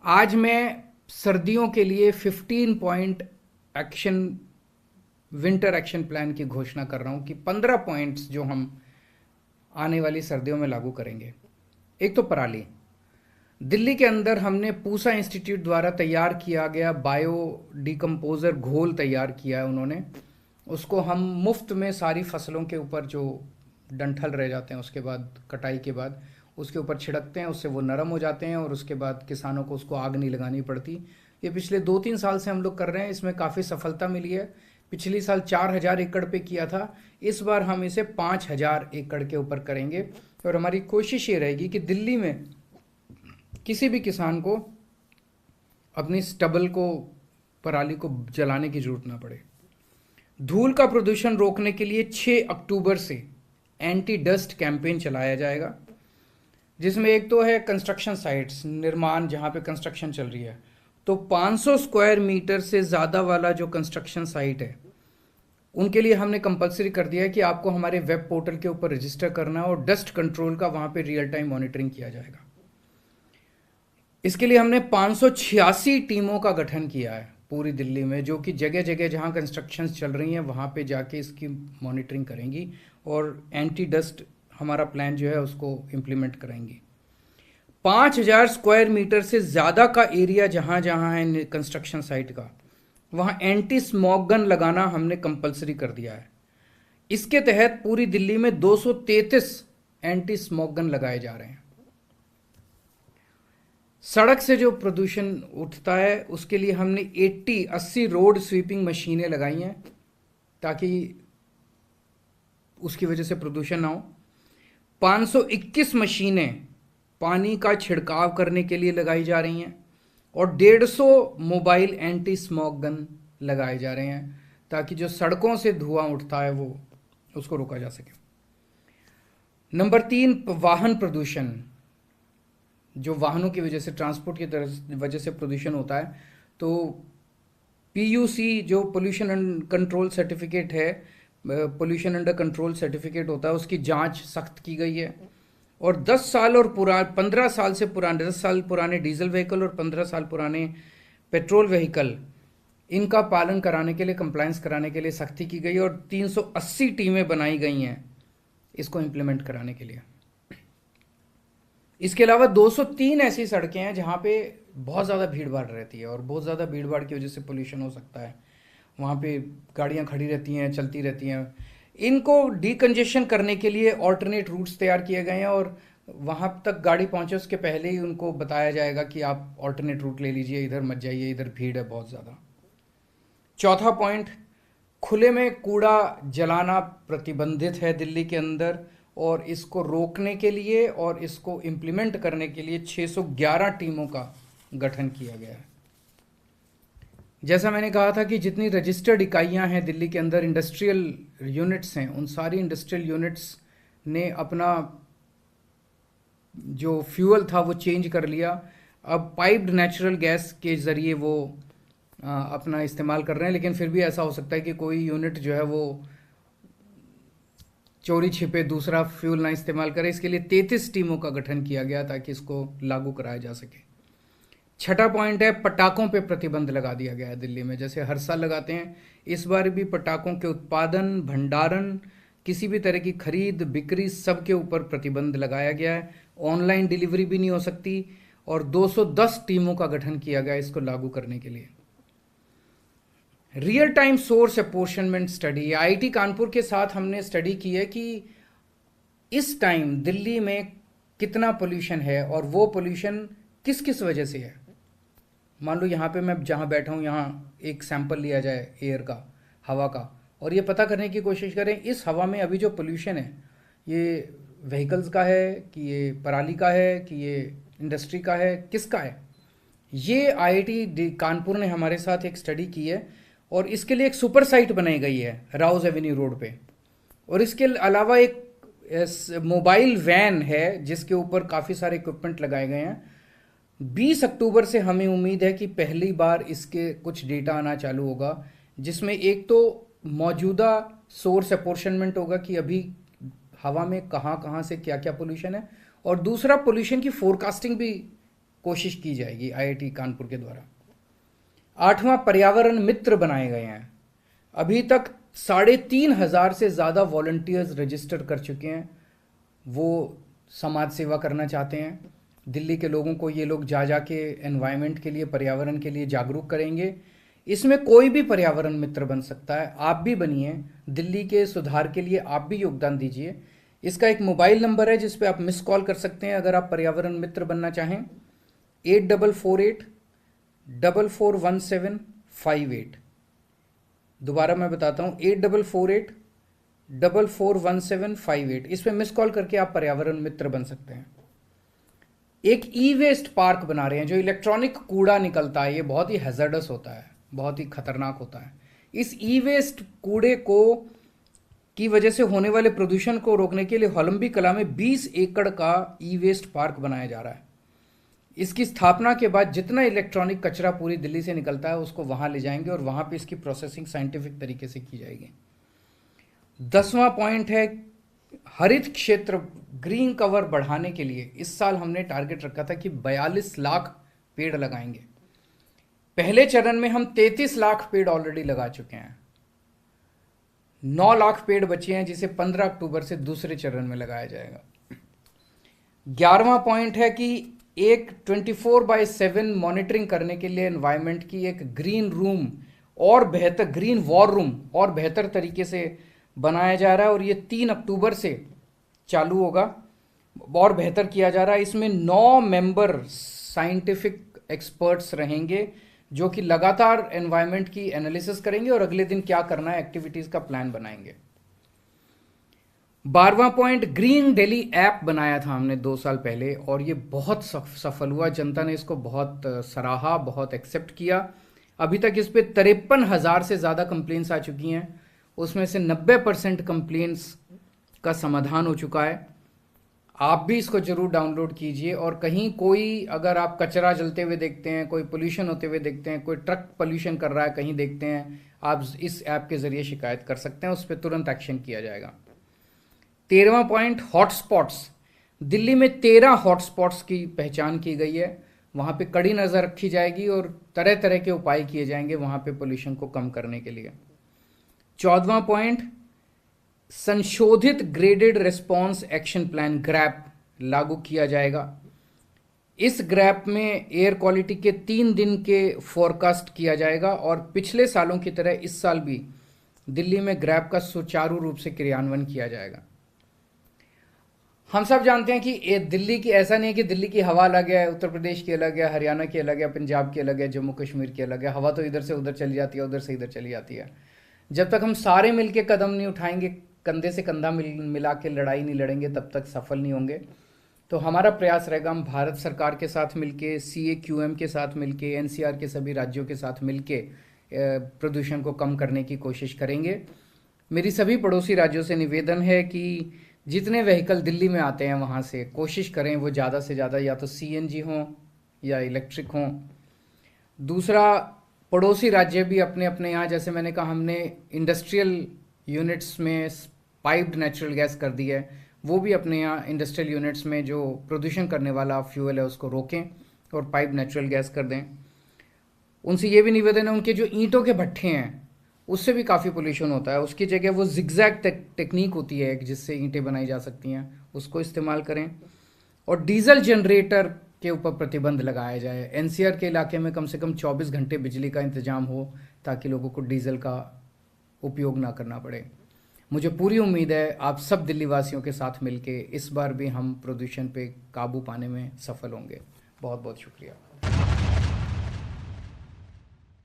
आज मैं सर्दियों के लिए 15 point action winter action plan की घोषणा कर रहा हूं कि 15 पॉइंट्स जो हम आने वाली सर्दियों में लागू करेंगे। एक तो पराली। दिल्ली के अंदर हमने पूसा इंस्टीट्यूट द्वारा तैयार किया गया बायो डिकम्पोजर घोल तैयार किया है उन्होंने। उसको हम मुफ्त में सारी फसलों के ऊपर जो डंठल रह जाते हैं उसके बाद कटाई के बाद उसके ऊपर छिड़कते हैं, उससे वो नरम हो जाते हैं और उसके बाद किसानों को उसको आग नहीं लगानी पड़ती। ये पिछले 2-3 साल से हम लोग कर रहे हैं, इसमें काफ़ी सफलता मिली है। पिछली साल 4,000 एकड़ पे किया था, इस बार हम इसे 5,000 एकड़ के ऊपर करेंगे। और हमारी कोशिश ये रहेगी कि दिल्ली में किसी भी किसान को अपनी स्टबल को पराली को जलाने की जरूरत ना पड़े। धूल का प्रदूषण रोकने के लिए 6 अक्टूबर से एंटी डस्ट कैंपेन चलाया जाएगा, जिसमें एक तो है कंस्ट्रक्शन साइट्स, निर्माण जहाँ पे कंस्ट्रक्शन चल रही है, तो 500 स्क्वायर मीटर से ज़्यादा वाला जो कंस्ट्रक्शन साइट है उनके लिए हमने कंपलसरी कर दिया है कि आपको हमारे वेब पोर्टल के ऊपर रजिस्टर करना है और डस्ट कंट्रोल का वहाँ पे रियल टाइम मॉनिटरिंग किया जाएगा। इसके लिए हमने 586 टीमों का गठन किया है पूरी दिल्ली में, जो कि जगह जगह जहाँ कंस्ट्रक्शन चल रही हैं वहाँ पे जाके इसकी मॉनिटरिंग करेंगी और एंटी डस्ट हमारा प्लान जो है उसको इम्प्लीमेंट कराएंगी। 5,000 स्क्वायर मीटर से ज़्यादा का एरिया जहाँ जहाँ है कंस्ट्रक्शन साइट का, वहाँ एंटी स्मॉग गन लगाना हमने कंपलसरी कर दिया है। इसके तहत पूरी दिल्ली में 233 एंटी स्मॉग गन लगाए जा रहे हैं। सड़क से जो प्रदूषण उठता है उसके लिए हमने 80 रोड स्वीपिंग मशीनें लगाई हैं ताकि उसकी वजह से प्रदूषण ना हो। 521 मशीनें पानी का छिड़काव करने के लिए लगाई जा रही हैं और 150 मोबाइल एंटी स्मॉग गन लगाए जा रहे हैं ताकि जो सड़कों से धुआं उठता है वो उसको रोका जा सके। नंबर 3, वाहन प्रदूषण। जो वाहनों की वजह से, ट्रांसपोर्ट की वजह से प्रदूषण होता है, तो पीयूसी जो पोल्यूशन कंट्रोल सर्टिफिकेट है, पोल्यूशन अंडर कंट्रोल सर्टिफिकेट होता है, उसकी जांच सख्त की गई है। और 10 साल और 15 साल से पुराने 10 साल पुराने डीजल व्हीकल और 15 साल पुराने पेट्रोल व्हीकल, इनका पालन कराने के लिए, कंप्लायंस कराने के लिए सख्ती की गई और 380 टीमें बनाई गई हैं इसको इम्प्लीमेंट कराने के लिए। इसके अलावा 203 ऐसी सड़कें हैं जहाँ पे बहुत ज़्यादा भीड़ भाड़ रहती है और बहुत ज़्यादा भीड़ भाड़ की वजह से पोल्यूशन हो सकता है। वहाँ पे गाड़ियाँ खड़ी रहती हैं, चलती रहती हैं। इनको डीकंजेशन करने के लिए ऑल्टरनेट रूट्स तैयार किए गए हैं और वहाँ तक गाड़ी पहुँचे उसके पहले ही उनको बताया जाएगा कि आप ऑल्टरनेट रूट ले लीजिए, इधर मत जाइए, इधर भीड़ है बहुत ज़्यादा। चौथा पॉइंट, खुले में कूड़ा जलाना प्रतिबंधित है दिल्ली के अंदर और इसको रोकने के लिए और इसको इम्प्लीमेंट करने के लिए 611 टीमों का गठन किया गया है। जैसा मैंने कहा था कि जितनी रजिस्टर्ड इकाइयां हैं दिल्ली के अंदर, इंडस्ट्रियल यूनिट्स हैं, उन सारी इंडस्ट्रियल यूनिट्स ने अपना जो फ्यूल था वो चेंज कर लिया। अब पाइप्ड नेचुरल गैस के ज़रिए वो अपना इस्तेमाल कर रहे हैं, लेकिन फिर भी ऐसा हो सकता है कि कोई यूनिट जो है वो चोरी छिपे दूसरा फ्यूल ना इस्तेमाल करे। इसके लिए 33 टीमों का गठन किया गया ताकि इसको लागू कराया जा सके। छठा पॉइंट है, पटाखों पे प्रतिबंध लगा दिया गया है दिल्ली में, जैसे हर साल लगाते हैं। इस बार भी पटाखों के उत्पादन, भंडारण, किसी भी तरह की खरीद बिक्री, सब के ऊपर प्रतिबंध लगाया गया है। ऑनलाइन डिलीवरी भी नहीं हो सकती और 210 टीमों का गठन किया गया इसको लागू करने के लिए। Real time source apportionment study, IIT Kanpur के साथ हमने स्टडी की है कि इस टाइम दिल्ली में कितना पोल्यूशन है और वो पोल्यूशन किस किस वजह से है। मान लो यहाँ पे मैं जहाँ बैठा हूँ, यहाँ एक सैंपल लिया जाए एयर का, हवा का, और ये पता करने की कोशिश करें इस हवा में अभी जो पोल्यूशन है ये व्हीकल्स का है कि ये पराली का है कि ये इंडस्ट्री का है, किसका है। ये आईआईटी कानपुर ने हमारे साथ एक स्टडी की है और इसके लिए एक सुपर साइट बनाई गई है राउज एवेन्यू रोड पे। और इसके अलावा एक मोबाइल वैन है जिसके ऊपर काफ़ी सारे इक्विपमेंट लगाए गए हैं। 20 अक्टूबर से हमें उम्मीद है कि पहली बार इसके कुछ डेटा आना चालू होगा, जिसमें एक तो मौजूदा सोर्स अपॉर्शनमेंट होगा कि अभी हवा में कहाँ कहाँ से क्या क्या पोल्यूशन है, और दूसरा पोल्यूशन की फोरकास्टिंग भी कोशिश की जाएगी आईआईटी कानपुर के द्वारा। 8वां, पर्यावरण मित्र बनाए गए हैं। अभी तक 3,500 से ज़्यादा वॉलंटियर्स रजिस्टर कर चुके हैं। वो समाज सेवा करना चाहते हैं। दिल्ली के लोगों को ये लोग जा के एनवायरनमेंट के लिए, पर्यावरण के लिए जागरूक करेंगे। इसमें कोई भी पर्यावरण मित्र बन सकता है, आप भी बनिए। दिल्ली के सुधार के लिए आप भी योगदान दीजिए। इसका एक मोबाइल नंबर है जिस पे आप मिस कॉल कर सकते हैं अगर आप पर्यावरण मित्र बनना चाहें, 8448441758। दोबारा मैं बताता हूं, 8448441758। इस पे मिस कॉल करके आप पर्यावरण मित्र बन सकते हैं। एक ई वेस्ट पार्क बना रहे हैं। जो इलेक्ट्रॉनिक कूड़ा निकलता है ये बहुत ही हैजर्डस होता है, बहुत ही खतरनाक होता है। इस ई वेस्ट कूड़े को की वजह से होने वाले प्रदूषण को रोकने के लिए होलंबी कला में 20 एकड़ का ई वेस्ट पार्क बनाया जा रहा है। इसकी स्थापना के बाद जितना इलेक्ट्रॉनिक कचरा पूरी दिल्ली से निकलता है उसको वहां ले जाएंगे और वहां पे इसकी प्रोसेसिंग साइंटिफिक तरीके से की जाएगी। 10वां पॉइंट है हरित क्षेत्र, ग्रीन कवर बढ़ाने के लिए इस साल हमने टारगेट रखा था कि 42 लाख पेड़ लगाएंगे। पहले चरण में हम 33 लाख पेड़ ऑलरेडी लगा चुके हैं। 9 लाख पेड़ बचे हैं जिसे 15 अक्टूबर से दूसरे चरण में लगाया जाएगा। 11वां पॉइंट है कि एक 24/7 मॉनिटरिंग करने के लिए एनवायरनमेंट की एक ग्रीन रूम और बेहतर, ग्रीन वॉर रूम और बेहतर तरीके से बनाया जा रहा है और ये 3 अक्टूबर से चालू होगा और बेहतर किया जा रहा है। इसमें 9 मेंबर साइंटिफिक एक्सपर्ट्स रहेंगे जो कि लगातार एनवायरनमेंट की एनालिसिस करेंगे और अगले दिन क्या करना है एक्टिविटीज का प्लान बनाएंगे। 12वां पॉइंट, ग्रीन दिल्ली ऐप बनाया था हमने 2 साल पहले और ये बहुत सफल हुआ। जनता ने इसको बहुत सराहा, बहुत एक्सेप्ट किया। अभी तक इस पे 53,000 से ज़्यादा कंप्लेंट्स आ चुकी हैं। उसमें से 90% कंप्लेंट्स का समाधान हो चुका है। आप भी इसको जरूर डाउनलोड कीजिए और कहीं कोई, अगर आप कचरा जलते हुए देखते हैं, कोई पोल्यूशन होते हुए देखते हैं, कोई ट्रक पोल्यूशन कर रहा है कहीं देखते हैं, आप इस ऐप के जरिए शिकायत कर सकते हैं, उस पर तुरंत एक्शन किया जाएगा। 13वां पॉइंट, हॉटस्पॉट्स। दिल्ली में 13 हॉटस्पॉट्स की पहचान की गई है। वहाँ पे कड़ी नज़र रखी जाएगी और तरह तरह के उपाय किए जाएंगे वहाँ पे पोल्यूशन को कम करने के लिए। 14वां पॉइंट, संशोधित graded response action plan grab लागू किया जाएगा। इस ग्रैप में एयर क्वालिटी के 3 दिन के फोरकास्ट किया जाएगा और पिछले सालों की तरह इस साल भी दिल्ली में ग्रैप का सुचारू रूप से क्रियान्वयन किया जाएगा। हम सब जानते हैं कि दिल्ली की, ऐसा नहीं है कि दिल्ली की हवा अलग है, उत्तर प्रदेश की अलग है, हरियाणा की अलग है, पंजाब की अलग है, जम्मू कश्मीर की अलग है। हवा तो इधर से उधर चली जाती है, उधर से इधर चली जाती है। जब तक हम सारे मिलके कदम नहीं उठाएंगे, कंधे से कंधा मिला के लड़ाई नहीं लड़ेंगे, तब तक सफल नहीं होंगे। तो हमारा प्रयास रहेगा, हम भारत सरकार के साथ मिलके, CAQM के साथ मिलके, NCR के सभी राज्यों के साथ मिलके प्रदूषण को कम करने की कोशिश करेंगे। मेरी सभी पड़ोसी राज्यों से निवेदन है कि जितने व्हीकल दिल्ली में आते हैं वहाँ से कोशिश करें वो ज़्यादा से ज़्यादा या तो CNG हों या इलेक्ट्रिक हों। दूसरा, पड़ोसी राज्य भी अपने अपने यहाँ, जैसे मैंने कहा, हमने इंडस्ट्रियल यूनिट्स में पाइप्ड नेचुरल गैस कर दी है, वो भी अपने यहाँ इंडस्ट्रियल यूनिट्स में जो प्रदूषण करने वाला फ्यूल है उसको रोकें और पाइप्ड नेचुरल गैस कर दें। उनसे ये भी निवेदन है, उनके जो ईंटों के भट्ठे हैं उससे भी काफ़ी पोल्यूशन होता है, उसकी जगह वो जिगजैग टेक्निक होती है जिससे ईंटें बनाई जा सकती हैं, उसको इस्तेमाल करें। और डीजल जनरेटर के ऊपर प्रतिबंध लगाया जाए। NCR के इलाके में कम से कम 24 घंटे बिजली का इंतजाम हो ताकि लोगों को डीजल का उपयोग ना करना पड़े। मुझे पूरी उम्मीद है आप सब दिल्ली वासियों के साथ मिलके इस बार भी हम प्रदूषण पे काबू पाने में सफल होंगे। बहुत बहुत शुक्रिया।